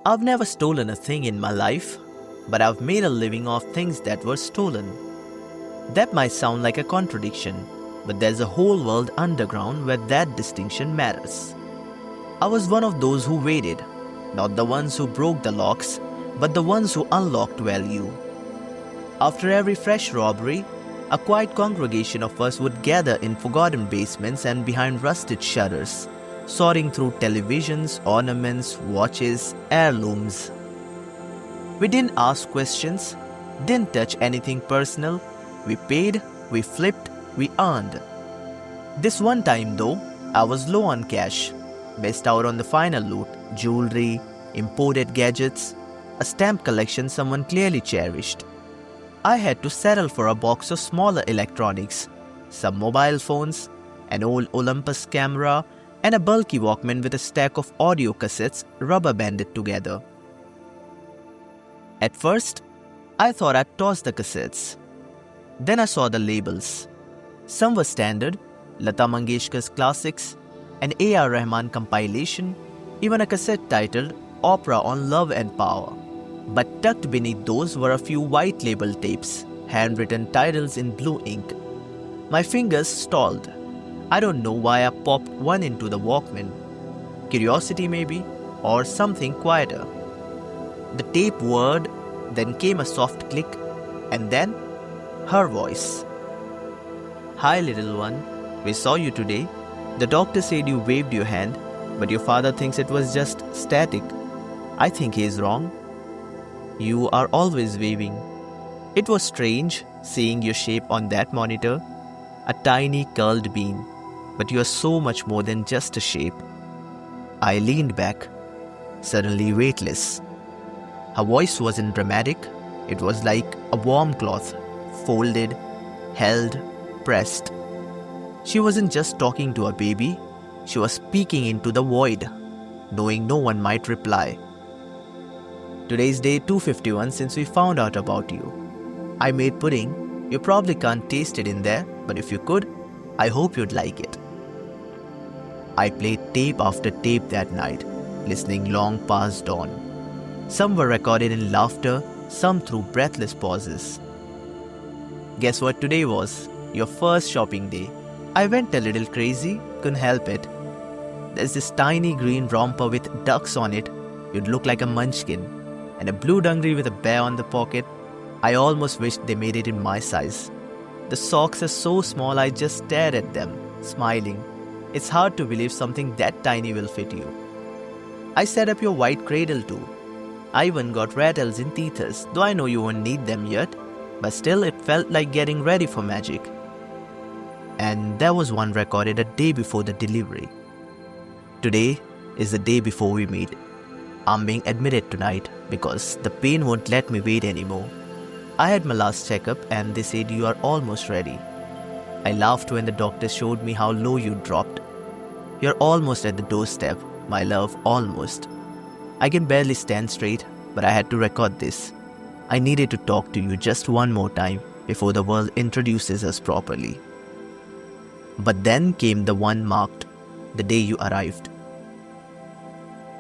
I've never stolen a thing in my life, but I've made a living off things that were stolen. That might sound like a contradiction, but there's a whole world underground where that distinction matters. I was one of those who waited, not the ones who broke the locks, but the ones who unlocked value. After every fresh robbery, a quiet congregation of us would gather in forgotten basements and behind rusted shutters, sorting through televisions, ornaments, watches, heirlooms. We didn't ask questions, didn't touch anything personal. We paid, we flipped, we earned. This one time though, I was low on cash, missed out on the final loot, jewelry, imported gadgets, a stamp collection someone clearly cherished. I had to settle for a box of smaller electronics, some mobile phones, an old Olympus camera, and a bulky Walkman with a stack of audio cassettes rubber banded together. At first, I thought I'd toss the cassettes. Then I saw the labels. Some were standard, Lata Mangeshkar's classics, an A.R. Rahman compilation, even a cassette titled Opera on Love and Power. But tucked beneath those were a few white label tapes, handwritten titles in blue ink. My fingers stalled. I don't know why I popped one into the Walkman. Curiosity maybe, or something quieter. The tape whirred, then came a soft click, and then her voice. "Hi little one, we saw you today. The doctor said you waved your hand, but your father thinks it was just static. I think he is wrong. You are always waving." It was strange seeing your shape on that monitor, a tiny curled bean, but you are so much more than just a shape. I leaned back, suddenly weightless. Her voice wasn't dramatic, it was like a warm cloth, folded, held, pressed. She wasn't just talking to a baby, she was speaking into the void, knowing no one might reply. "Today's day 251 since we found out about you. I made pudding. You probably can't taste it in there, but if you could, I hope you'd like it." I played tape after tape that night, listening long past dawn. Some were recorded in laughter, some through breathless pauses. Guess what today was? Your first shopping day. I went a little crazy, couldn't help it. There's this tiny green romper with ducks on it. You'd look like a munchkin. And a blue dungaree with a bear on the pocket. I almost wished they made it in my size. The socks are so small I just stared at them, smiling. It's hard to believe something that tiny will fit you. I set up your white cradle too. I even got rattles in teethers, though I know you won't need them yet, but still it felt like getting ready for magic. And there was one recorded a day before the delivery. Today is the day before we meet. I'm being admitted tonight because the pain won't let me wait anymore. I had my last checkup and they said you are almost ready. I laughed when the doctor showed me how low you dropped. You're almost at the doorstep, my love, almost. I can barely stand straight, but I had to record this. I needed to talk to you just one more time before the world introduces us properly. But then came the one marked, the day you arrived.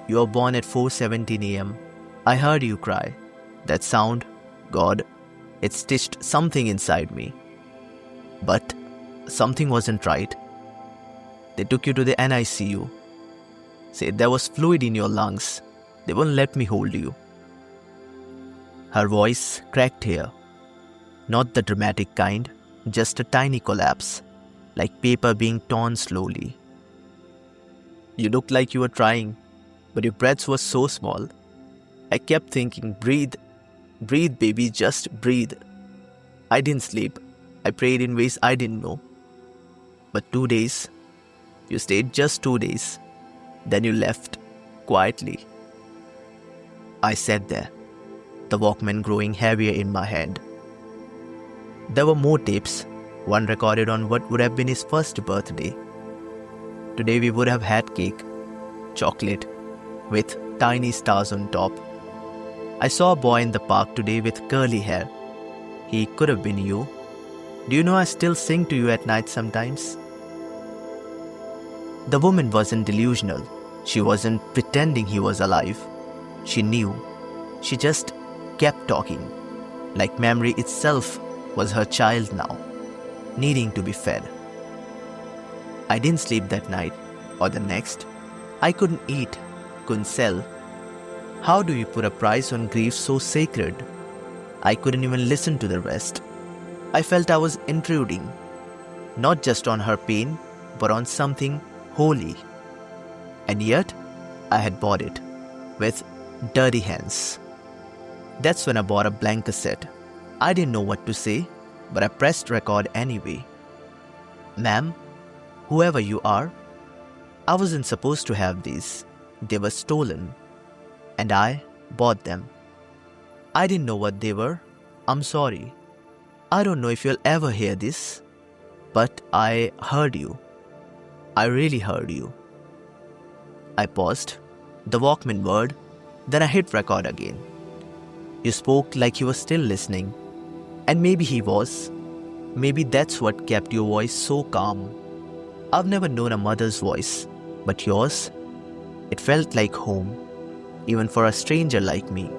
You were born at 4:17 a.m. I heard you cry. That sound, God, it stitched something inside me. But something wasn't right. They took you to the NICU. Said there was fluid in your lungs. They wouldn't let me hold you. Her voice cracked here. Not the dramatic kind, just a tiny collapse, like paper being torn slowly. You looked like you were trying, but your breaths were so small. I kept thinking, breathe, breathe baby, just breathe. I didn't sleep. I prayed in ways I didn't know. But 2 days, you stayed just 2 days. Then you left, quietly. I sat there, the Walkman growing heavier in my hand. There were more tapes, one recorded on what would have been his first birthday. Today we would have had cake, chocolate, with tiny stars on top. I saw a boy in the park today with curly hair. He could have been you. Do you know I still sing to you at night sometimes? The woman wasn't delusional. She wasn't pretending he was alive. She knew. She just kept talking, like memory itself was her child now, needing to be fed. I didn't sleep that night or the next. I couldn't eat, couldn't sell. How do you put a price on grief so sacred? I couldn't even listen to the rest. I felt I was intruding, not just on her pain, but on something holy. And yet, I had bought it with dirty hands. That's when I bought a blank cassette. I didn't know what to say, but I pressed record anyway. Ma'am, whoever you are, I wasn't supposed to have these. They were stolen. And I bought them. I didn't know what they were. I'm sorry. I don't know if you'll ever hear this, but I heard you. I really heard you. I paused, the Walkman word, then I hit record again. You spoke like you were still listening. And maybe he was. Maybe that's what kept your voice so calm. I've never known a mother's voice, but yours, it felt like home, even for a stranger like me.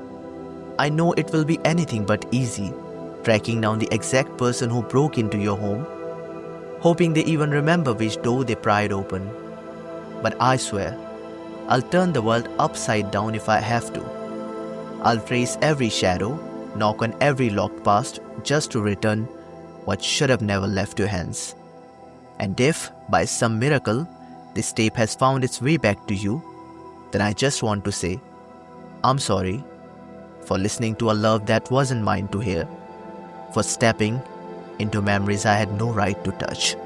I know it will be anything but easy, tracking down the exact person who broke into your home, hoping they even remember which door they pried open. But I swear, I'll turn the world upside down if I have to. I'll trace every shadow, knock on every locked past just to return what should have never left your hands. And if, by some miracle, this tape has found its way back to you, then I just want to say, I'm sorry for listening to a love that wasn't mine to hear, for stepping into memories I had no right to touch.